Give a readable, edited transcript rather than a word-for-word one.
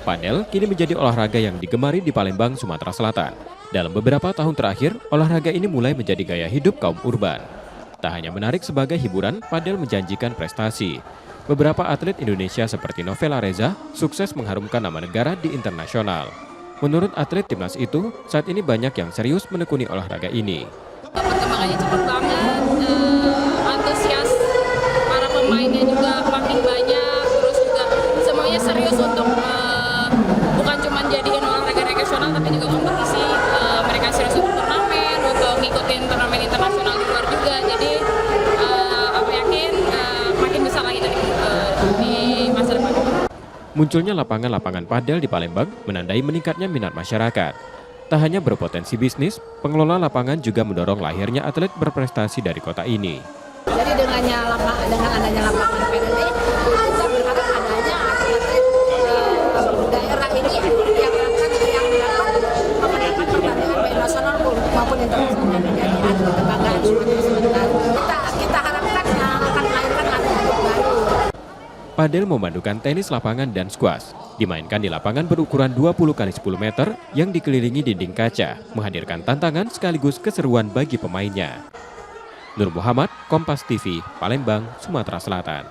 Padel kini menjadi olahraga yang digemari di Palembang, Sumatera Selatan. Dalam beberapa tahun terakhir, olahraga ini mulai menjadi gaya hidup kaum urban. Tak hanya menarik sebagai hiburan, padel menjanjikan prestasi. Beberapa atlet Indonesia seperti Novela Reza sukses mengharumkan nama negara di internasional. Menurut atlet timnas itu, saat ini banyak yang serius menekuni olahraga ini. Perkembangannya cepat banget, antusias para pemainnya juga makin banyak, terus juga semuanya serius untuk bukan cuma jadiin olahraga rekreasional tapi juga kompetisi. Mereka serius untuk turnamen, untuk ngikutin turnamen internasional di luar juga. Jadi aku yakin makin besar lagi di masa depan. Munculnya lapangan-lapangan padel di Palembang menandai meningkatnya minat masyarakat. Tak hanya berpotensi bisnis, pengelola lapangan juga mendorong lahirnya atlet berprestasi dari kota ini. Jadi dengan adanya lapangan padel ini, kita berharap adanya atlet daerah ini yang dapat pertandingan baik nasional maupun internasional menjadi atlet kebanggaan Sumatera Selatan. Kita harapkan akan melahirkan atlet baru. Padel memadukan tenis lapangan dan skuas. Dimainkan di lapangan berukuran 20 x 10 meter yang dikelilingi dinding kaca, menghadirkan tantangan sekaligus keseruan bagi pemainnya. Nur Muhammad, Kompas TV, Palembang, Sumatera Selatan.